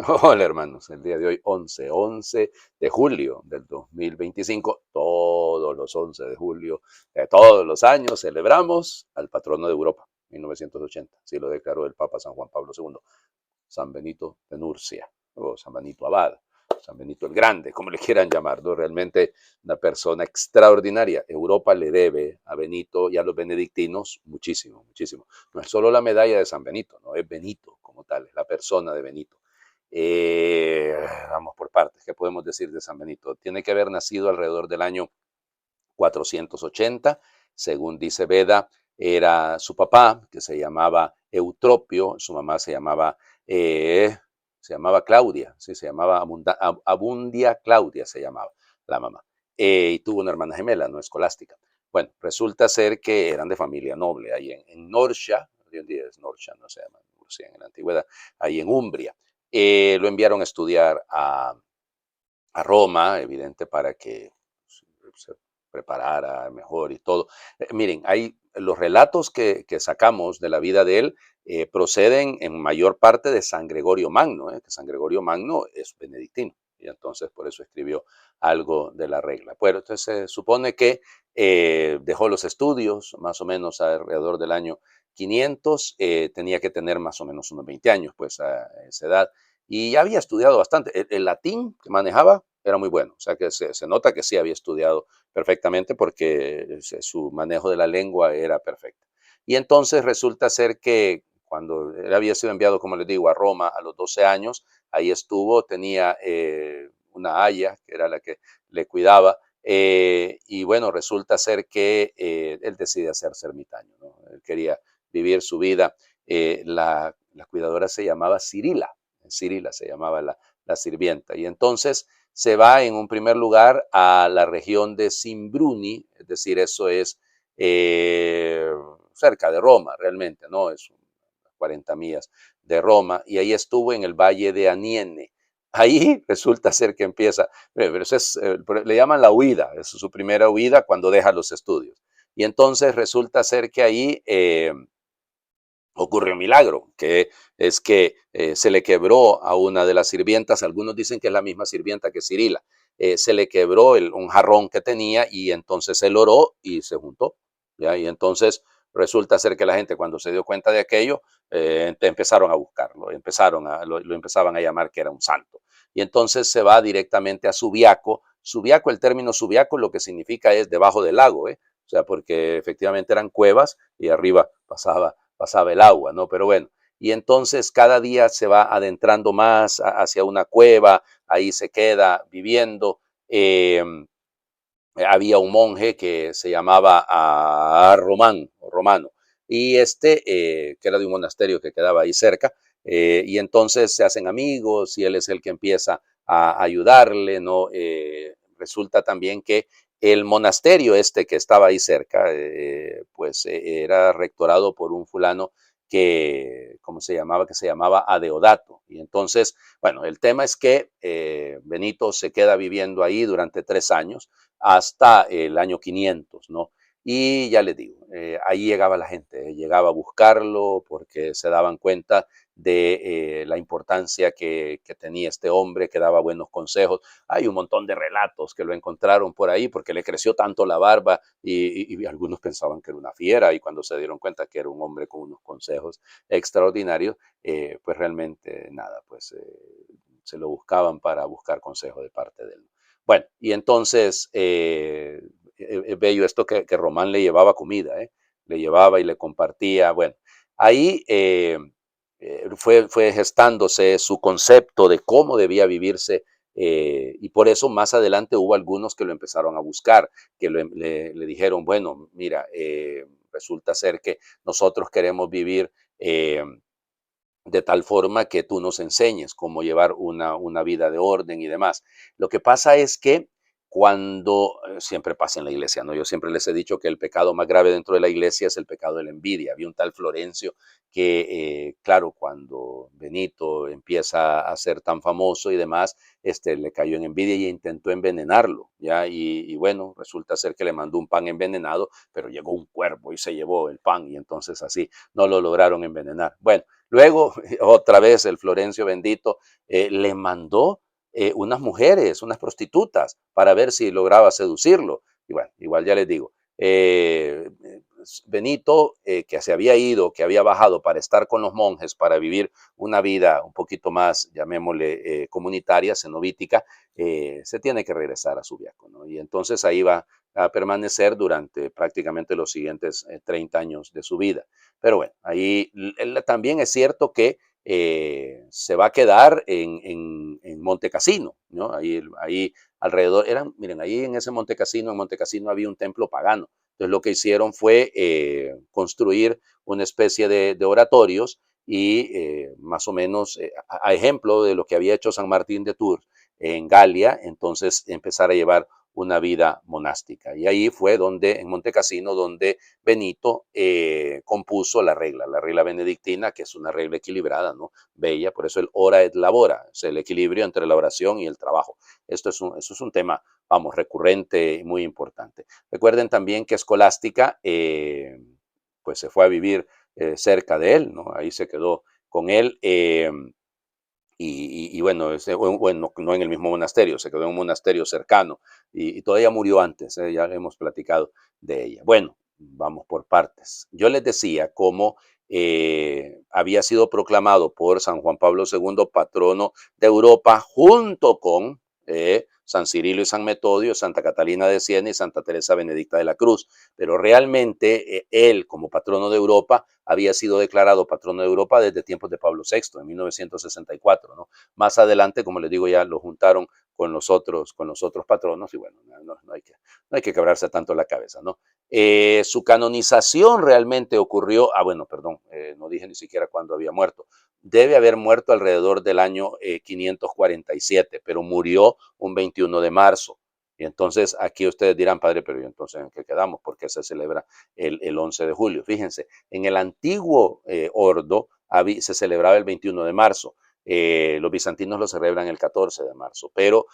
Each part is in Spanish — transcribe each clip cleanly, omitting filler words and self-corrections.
Hola hermanos, el día de hoy 11 de julio del 2025, todos los 11 de julio de todos los años celebramos al patrono de Europa, 1980, así lo declaró el Papa San Juan Pablo II, San Benito de Nurcia, o San Benito Abad, San Benito el Grande, como le quieran llamar, ¿no? Realmente una persona extraordinaria. Europa le debe a Benito y a los benedictinos muchísimo, muchísimo. No es solo la medalla de San Benito, no es Benito como tal, es la persona de Benito. Vamos por partes, ¿qué podemos decir de San Benito? Tiene que haber nacido alrededor del año 480, según dice Beda, era su papá, que se llamaba Eutropio, su mamá se llamaba Claudia, sí, se llamaba Abundia Claudia, se llamaba la mamá, y tuvo una hermana gemela, no escolástica. Bueno, resulta ser que eran de familia noble, ahí en Norcia, hoy en día es Norcia, no se llama Nurcia en la antigüedad, ahí en Umbria. Lo enviaron a estudiar a Roma, evidente, para que se preparara mejor y todo. Miren, hay los relatos que sacamos de la vida de él proceden en mayor parte de San Gregorio Magno, que San Gregorio Magno es benedictino y entonces por eso escribió algo de la regla. Bueno, entonces se supone que dejó los estudios más o menos alrededor del año 500, tenía que tener más o menos unos 20 años, pues a esa edad, y ya había estudiado bastante. El latín que manejaba era muy bueno, o sea que se nota que sí había estudiado perfectamente porque su manejo de la lengua era perfecto. Y entonces resulta ser que cuando él había sido enviado, como les digo, a Roma a los 12 años, ahí estuvo, tenía una aya, que era la que le cuidaba, y bueno, resulta ser que él decide hacerse ermitaño, ¿no? Él quería vivir su vida. La cuidadora se llamaba Cirila se llamaba la sirvienta, y entonces se va en un primer lugar a la región de Simbruni, es decir, eso es eh, cerca de Roma realmente, ¿no? Es 40 millas de Roma, y ahí estuvo en el valle de Aniene. Ahí resulta ser que empieza, pero eso es, le llaman la huida, es su primera huida cuando deja los estudios. Y entonces resulta ser que ahí ocurrió un milagro, que es que se le quebró a una de las sirvientas, algunos dicen que es la misma sirvienta que Cirila, se le quebró un jarrón que tenía y entonces él oró y se juntó, ¿ya? Y entonces resulta ser que la gente cuando se dio cuenta de aquello, empezaron a buscarlo, lo empezaban a llamar que era un santo. Y entonces se va directamente a Subiaco. Subiaco, el término Subiaco lo que significa es debajo del lago, ¿eh? O sea, porque efectivamente eran cuevas y arriba pasaba el agua, ¿no? Pero bueno, y entonces cada día se va adentrando más hacia una cueva, ahí se queda viviendo. Eh, Había un monje que se llamaba Román, o Romano, y que era de un monasterio que quedaba ahí cerca, y entonces se hacen amigos y él es el que empieza a ayudarle, ¿no? Resulta también que el monasterio que estaba ahí cerca, pues era rectorado por un fulano ¿cómo se llamaba? Que se llamaba Adeodato. Y entonces, bueno, el tema es que Benito se queda viviendo ahí durante 3 años, hasta el año 500, ¿no? Y ya les digo, ahí llegaba la gente, llegaba a buscarlo porque se daban cuenta de la importancia que tenía este hombre, que daba buenos consejos. Hay un montón de relatos que lo encontraron por ahí porque le creció tanto la barba y algunos pensaban que era una fiera y cuando se dieron cuenta que era un hombre con unos consejos extraordinarios, pues realmente nada, pues se lo buscaban para buscar consejo de parte de él. Bueno, y entonces es bello esto que Román le llevaba comida, le llevaba y le compartía. Bueno, ahí fue gestándose su concepto de cómo debía vivirse, y por eso más adelante hubo algunos que lo empezaron a buscar, que le dijeron, bueno, mira, resulta ser que nosotros queremos vivir de tal forma que tú nos enseñes cómo llevar una vida de orden y demás. Lo que pasa es que cuando siempre pasa en la iglesia, ¿no? Yo siempre les he dicho que el pecado más grave dentro de la iglesia es el pecado de la envidia. Había un tal Florencio que, claro, cuando Benito empieza a ser tan famoso y demás, le cayó en envidia y intentó envenenarlo, ¿ya? Y bueno, resulta ser que le mandó un pan envenenado, pero llegó un cuervo y se llevó el pan y entonces así no lo lograron envenenar. Bueno, luego otra vez el Florencio bendito le mandó unas mujeres, unas prostitutas, para ver si lograba seducirlo. Y bueno, igual ya les digo, Benito, que se había ido, que había bajado para estar con los monjes, para vivir una vida un poquito más, llamémosle, comunitaria, cenobítica, se tiene que regresar a Subiaco, ¿no? Y entonces ahí va a permanecer durante prácticamente los siguientes 30 años de su vida. Pero bueno, ahí también es cierto que se va a quedar en Montecassino, ¿no? Ahí alrededor, miren, ahí en Montecasino había un templo pagano. Entonces lo que hicieron fue construir una especie de oratorios y más o menos a ejemplo de lo que había hecho San Martín de Tours en Galia, entonces empezar a llevar una vida monástica. Y ahí fue en Montecassino, donde Benito compuso la regla benedictina, que es una regla equilibrada, ¿no? Bella, por eso el ora et labora, es el equilibrio entre la oración y el trabajo. Eso es un tema, vamos, recurrente y muy importante. Recuerden también que Escolástica, pues se fue a vivir cerca de él, ¿no? Ahí se quedó con él. Y bueno, bueno, no en el mismo monasterio, se quedó en un monasterio cercano y todavía murió antes, ya hemos platicado de ella. Bueno, vamos por partes. Yo les decía cómo había sido proclamado por San Juan Pablo II patrono de Europa junto con San Cirilo y San Metodio, Santa Catalina de Siena y Santa Teresa Benedicta de la Cruz. Pero realmente él, como patrono de Europa, había sido declarado patrono de Europa desde tiempos de Pablo VI, en 1964, ¿no? Más adelante, como les digo, ya lo juntaron con los otros patronos y bueno, no hay que quebrarse tanto la cabeza, ¿no? Su canonización realmente ocurrió, bueno, perdón, no dije ni siquiera cuándo había muerto. Debe haber muerto alrededor del año 547, pero murió un 21 de marzo. Y entonces aquí ustedes dirán, padre, pero ¿y entonces en qué quedamos? ¿Por qué se celebra el 11 de julio? Fíjense, en el antiguo ordo se celebraba el 21 de marzo. Los bizantinos lo celebran el 14 de marzo, pero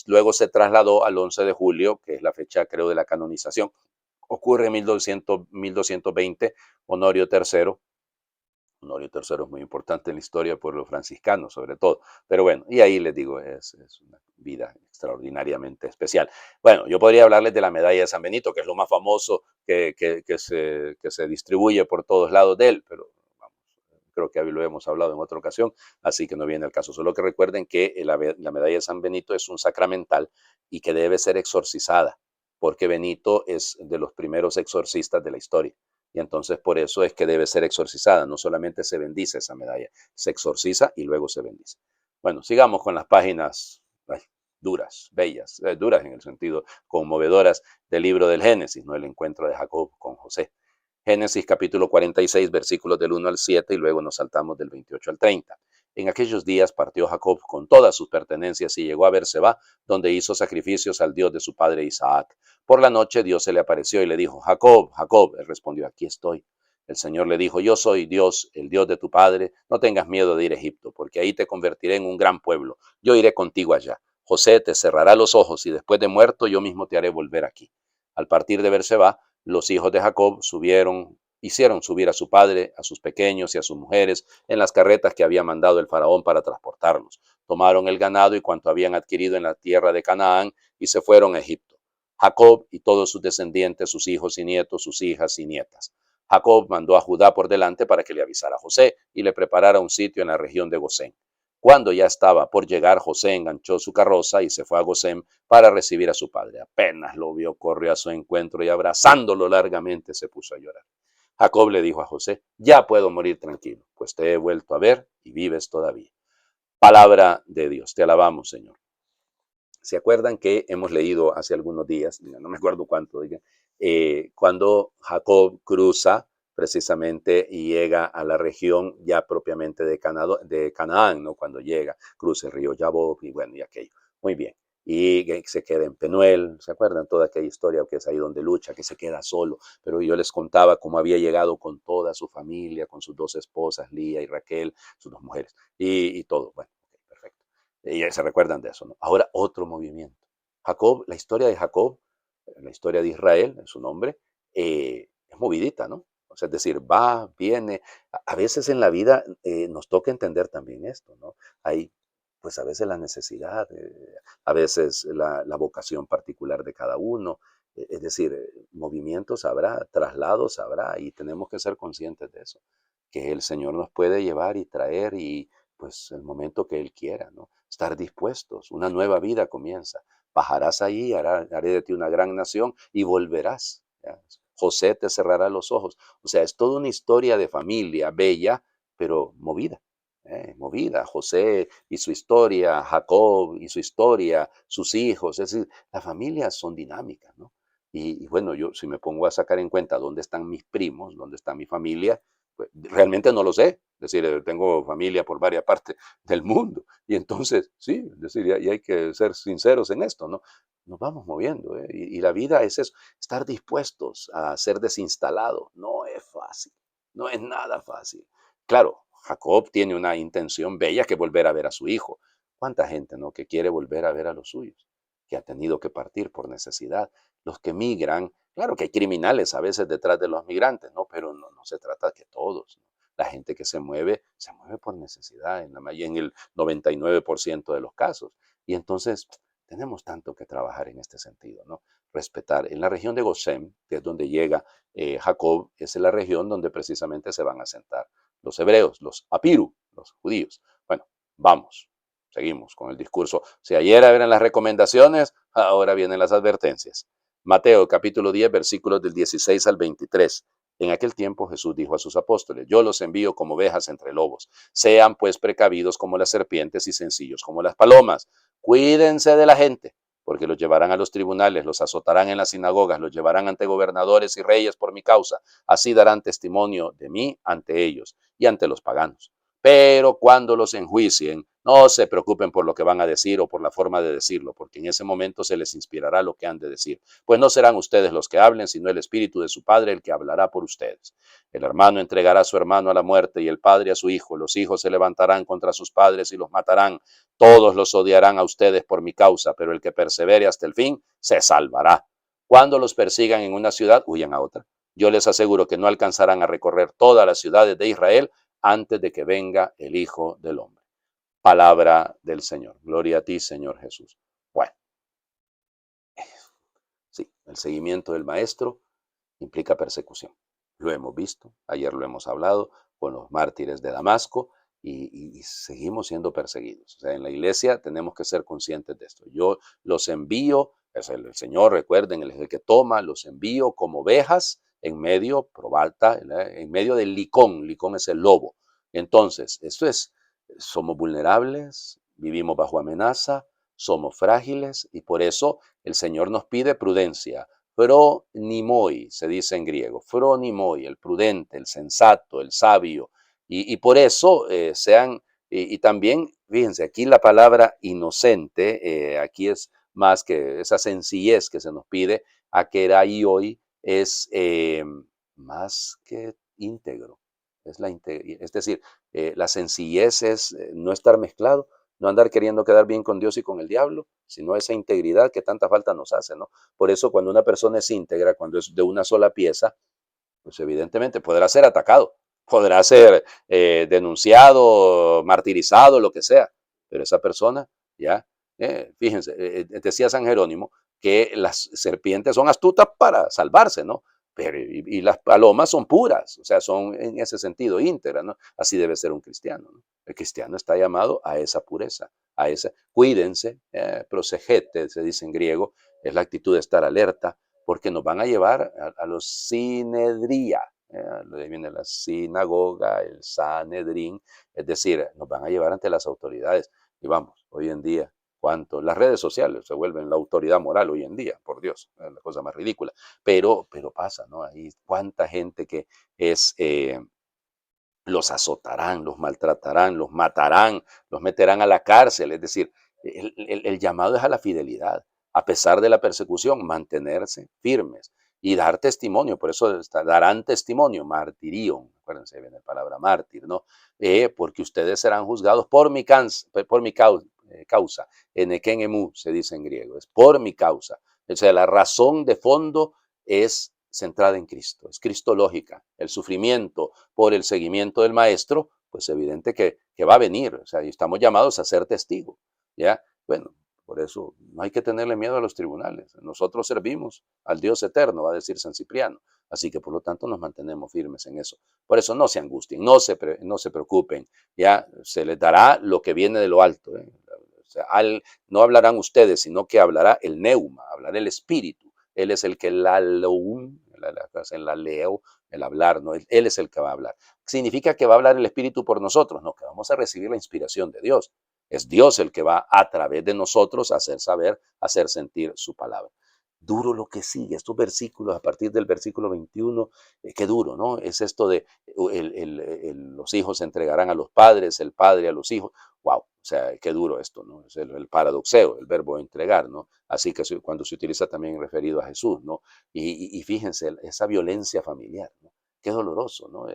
luego se trasladó al 11 de julio, que es la fecha, creo, de la canonización. Ocurre en 1220, Honorio III. Honorio III es muy importante en la historia por los franciscanos, sobre todo. Pero bueno, y ahí les digo, es una vida extraordinariamente especial. Bueno, yo podría hablarles de la medalla de San Benito, que es lo más famoso que se distribuye por todos lados de él, pero vamos, creo que lo hemos hablado en otra ocasión, así que no viene el caso. Solo que recuerden que la medalla de San Benito es un sacramental y que debe ser exorcizada, porque Benito es de los primeros exorcistas de la historia. Y entonces por eso es que debe ser exorcizada. No solamente se bendice esa medalla, se exorciza y luego se bendice. Bueno, sigamos con las páginas duras, bellas, duras en el sentido conmovedoras del libro del Génesis, ¿no? El encuentro de Jacob con José. Génesis capítulo 46, versículos del 1 al 7 y luego nos saltamos del 28 al 30. En aquellos días partió Jacob con todas sus pertenencias y llegó a Berseba, donde hizo sacrificios al Dios de su padre Isaac. Por la noche Dios se le apareció y le dijo, Jacob, Jacob. Él respondió, aquí estoy. El Señor le dijo, yo soy Dios, el Dios de tu padre. No tengas miedo de ir a Egipto, porque ahí te convertiré en un gran pueblo. Yo iré contigo allá. José te cerrará los ojos y después de muerto yo mismo te haré volver aquí. Al partir de Berseba, los hijos de Jacob hicieron subir a su padre, a sus pequeños y a sus mujeres en las carretas que había mandado el faraón para transportarlos. Tomaron el ganado y cuanto habían adquirido en la tierra de Canaán y se fueron a Egipto. Jacob y todos sus descendientes, sus hijos y nietos, sus hijas y nietas. Jacob mandó a Judá por delante para que le avisara a José y le preparara un sitio en la región de Gosén. Cuando ya estaba por llegar, José enganchó su carroza y se fue a Gosén para recibir a su padre. Apenas lo vio, corrió a su encuentro y abrazándolo largamente se puso a llorar. Jacob le dijo a José, ya puedo morir tranquilo, pues te he vuelto a ver y vives todavía. Palabra de Dios, te alabamos, Señor. ¿Se acuerdan que hemos leído hace algunos días, no me acuerdo cuánto, cuando Jacob cruza precisamente y llega a la región ya propiamente de Canaán, ¿no? Cuando llega, cruza el río Jaboc y bueno, y aquello. Muy bien. y que se queda en Penuel. ¿Se acuerdan toda aquella historia que es ahí donde lucha, que se queda solo? Pero yo les contaba cómo había llegado con toda su familia, con sus dos esposas, Lía y Raquel, sus dos mujeres, y todo. Bueno, ok, perfecto. Y se recuerdan de eso, ¿no? Ahora otro movimiento. Jacob, la historia de Jacob, la historia de Israel, en su nombre, es movidita, ¿no? O sea, es decir, va, viene. A veces en la vida nos toca entender también esto, ¿no? Hay, pues a veces la necesidad, a veces la vocación particular de cada uno. Es decir, movimientos habrá, traslados habrá, y tenemos que ser conscientes de eso, que el Señor nos puede llevar y traer y pues el momento que Él quiera, ¿no? Estar dispuestos, una nueva vida comienza. Bajarás ahí, haré de ti una gran nación y volverás. ¿Ya? José te cerrará los ojos. O sea, es toda una historia de familia bella, pero movida. Movida. José y su historia, Jacob y su historia, sus hijos. Es decir, las familias son dinámicas, ¿no? Y bueno, yo si me pongo a sacar en cuenta dónde están mis primos, dónde está mi familia, pues realmente no lo sé. Es decir, tengo familia por varias partes del mundo. Y entonces, sí, es decir, y hay que ser sinceros en esto, ¿no? Nos vamos moviendo, ¿eh? Y la vida es eso, estar dispuestos a ser desinstalados. No es fácil, no es nada fácil. Claro, Jacob tiene una intención bella que volver a ver a su hijo. ¿Cuánta gente, no, que quiere volver a ver a los suyos? Que ha tenido que partir por necesidad. Los que migran, claro que hay criminales a veces detrás de los migrantes, ¿no? Pero no se trata de que todos, ¿no? La gente que se mueve por necesidad en el 99% de los casos. Y entonces tenemos tanto que trabajar en este sentido, ¿no? Respetar. En la región de Gosén, que es donde llega Jacob, es la región donde precisamente se van a sentar los hebreos, los apiru, los judíos. Bueno, vamos, seguimos con el discurso. Si ayer eran las recomendaciones, ahora vienen las advertencias. Mateo capítulo 10, versículos del 16 al 23. En aquel tiempo Jesús dijo a sus apóstoles, yo los envío como ovejas entre lobos. Sean pues precavidos como las serpientes y sencillos como las palomas. Cuídense de la gente, porque los llevarán a los tribunales, los azotarán en las sinagogas, los llevarán ante gobernadores y reyes por mi causa. Así darán testimonio de mí ante ellos y ante los paganos. Pero cuando los enjuicien, no se preocupen por lo que van a decir o por la forma de decirlo, porque en ese momento se les inspirará lo que han de decir. Pues no serán ustedes los que hablen, sino el Espíritu de su Padre el que hablará por ustedes. El hermano entregará a su hermano a la muerte y el padre a su hijo. Los hijos se levantarán contra sus padres y los matarán. Todos los odiarán a ustedes por mi causa, pero el que persevere hasta el fin se salvará. Cuando los persigan en una ciudad, huyan a otra. Yo les aseguro que no alcanzarán a recorrer todas las ciudades de Israel antes de que venga el Hijo del Hombre. Palabra del Señor. Gloria a ti, Señor Jesús. Bueno, sí, el seguimiento del Maestro implica persecución. Lo hemos visto, ayer lo hemos hablado con los mártires de Damasco y seguimos siendo perseguidos. O sea, en la iglesia tenemos que ser conscientes de esto. Yo los envío, es el Señor, recuerden, Él es el que toma, los envío como ovejas en medio, probata, en medio del licón. Licón es el lobo. Entonces, esto es, somos vulnerables, vivimos bajo amenaza, somos frágiles y por eso el Señor nos pide prudencia. Phronimoi, se dice en griego, phronimoi, el prudente, el sensato, el sabio. Y por eso sean, y también, fíjense, aquí la palabra inocente, aquí es más que esa sencillez que se nos pide, a que era y hoy es más que íntegro. Es decir, la sencillez es no estar mezclado, no andar queriendo quedar bien con Dios y con el diablo, sino esa integridad que tanta falta nos hace, ¿no? Por eso cuando una persona es íntegra, cuando es de una sola pieza, pues evidentemente podrá ser atacado, podrá ser denunciado, martirizado, lo que sea, pero esa persona, ya, fíjense, decía San Jerónimo que las serpientes son astutas para salvarse, ¿no? Pero, y las palomas son puras, o sea, son en ese sentido íntegras, ¿no? Así debe ser un cristiano, ¿no? El cristiano está llamado a esa pureza, a esa, cuídense, prosegete, se dice en griego, es la actitud de estar alerta, porque nos van a llevar a los sinedría, de ahí viene la sinagoga, el sanedrín, es decir, nos van a llevar ante las autoridades. Y vamos, hoy en día, cuánto, las redes sociales se vuelven la autoridad moral hoy en día, por Dios, es la cosa más ridícula, pero pasa, ¿no? Ahí cuánta gente que es, los azotarán, los maltratarán, los matarán, los meterán a la cárcel, es decir, El llamado es a la fidelidad, a pesar de la persecución, mantenerse firmes y dar testimonio. Por eso darán testimonio, martirio. Acuérdense, ahí viene la palabra mártir, ¿no? Porque ustedes serán juzgados por mi causa. Eneken emu se dice en griego, es por mi causa. O sea, la razón de fondo es centrada en Cristo, es cristológica. El sufrimiento por el seguimiento del Maestro, pues evidente que va a venir. O sea, y estamos llamados a ser testigos. ¿Ya? Bueno, por eso no hay que tenerle miedo a los tribunales. Nosotros servimos al Dios eterno, va a decir San Cipriano. Así que por lo tanto nos mantenemos firmes en eso. Por eso no se angustien, no se preocupen. Ya se les dará lo que viene de lo alto. ¿Eh? O sea, no hablarán ustedes, sino que hablará el neuma, hablará el espíritu. Él es el que en la leo, el hablar, ¿no? Él es el que va a hablar. ¿Significa que va a hablar el espíritu por nosotros? No, que vamos a recibir la inspiración de Dios. Es Dios el que va a través de nosotros a hacer saber, a hacer sentir su palabra. Duro lo que sigue, estos versículos a partir del versículo 21, qué duro, ¿no? Es esto de los hijos se entregarán a los padres, el padre a los hijos. Wow, o sea, qué duro esto, ¿no? Es el paradoxeo, el verbo entregar, ¿no? Así que cuando se utiliza también referido a Jesús, ¿no? Y fíjense, esa violencia familiar, ¿no? Qué doloroso, ¿no?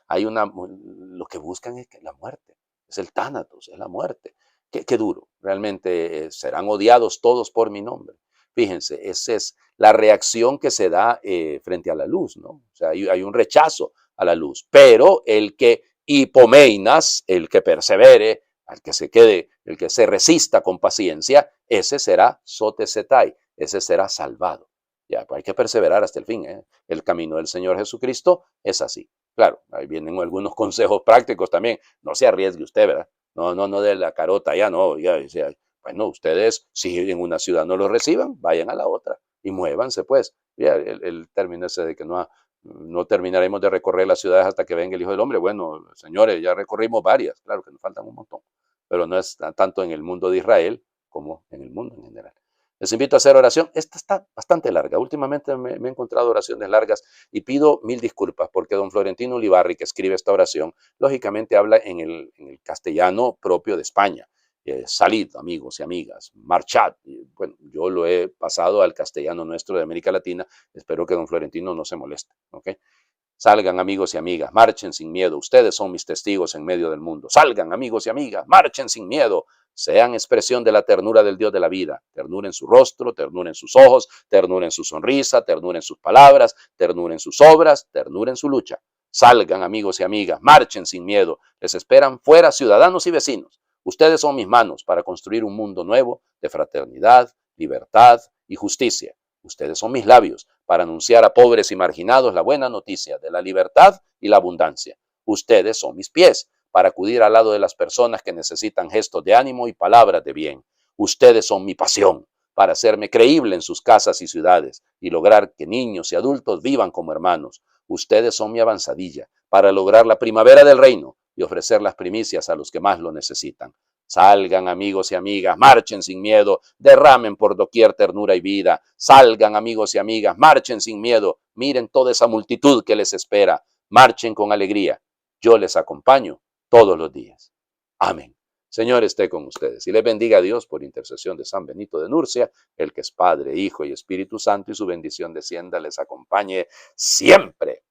Hay lo que buscan es la muerte, es el tánatos, es la muerte. Qué duro, realmente serán odiados todos por mi nombre. Fíjense, esa es la reacción que se da frente a la luz, ¿no? O sea, hay un rechazo a la luz, pero el que hipomeinas, el que persevere, al que se quede, el que se resista con paciencia, ese será sotesetai, ese será salvado. Ya, pues hay que perseverar hasta el fin. ¿Eh? El camino del Señor Jesucristo es así. Claro, ahí vienen algunos consejos prácticos también. No se arriesgue usted, ¿verdad? No de la carota, ya no, ya, bueno, ustedes, si en una ciudad no lo reciban, vayan a la otra y muévanse, pues. Ya, el término ese de que no terminaremos de recorrer las ciudades hasta que venga el Hijo del Hombre. Bueno, señores, ya recorrimos varias, claro que nos faltan un montón, pero no es tanto en el mundo de Israel como en el mundo en general. Les invito a hacer oración. Esta está bastante larga. Últimamente me he encontrado oraciones largas y pido mil disculpas porque don Florentino Ulibarri, que escribe esta oración, lógicamente habla en el castellano propio de España. Salid, amigos y amigas, marchad. Bueno, yo lo he pasado al castellano nuestro de América Latina. Espero que don Florentino no se moleste. ¿Okay? Salgan, amigos y amigas, marchen sin miedo. Ustedes son mis testigos en medio del mundo. Salgan, amigos y amigas, marchen sin miedo. Sean expresión de la ternura del Dios de la vida. Ternura en su rostro, ternura en sus ojos, ternura en su sonrisa, ternura en sus palabras, ternura en sus obras, ternura en su lucha. Salgan, amigos y amigas, marchen sin miedo. Les esperan fuera ciudadanos y vecinos. Ustedes son mis manos para construir un mundo nuevo de fraternidad, libertad y justicia. Ustedes son mis labios para anunciar a pobres y marginados la buena noticia de la libertad y la abundancia. Ustedes son mis pies para acudir al lado de las personas que necesitan gestos de ánimo y palabras de bien. Ustedes son mi pasión para hacerme creíble en sus casas y ciudades y lograr que niños y adultos vivan como hermanos. Ustedes son mi avanzadilla para lograr la primavera del reino y ofrecer las primicias a los que más lo necesitan. Salgan, amigos y amigas, marchen sin miedo, derramen por doquier ternura y vida. Salgan, amigos y amigas, marchen sin miedo, miren toda esa multitud que les espera. Marchen con alegría. Yo les acompaño todos los días. Amén. Señor esté con ustedes y les bendiga a Dios por intercesión de San Benito de Nurcia, el que es Padre, Hijo y Espíritu Santo, y su bendición descienda, les acompañe siempre.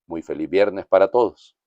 Muy feliz viernes para todos.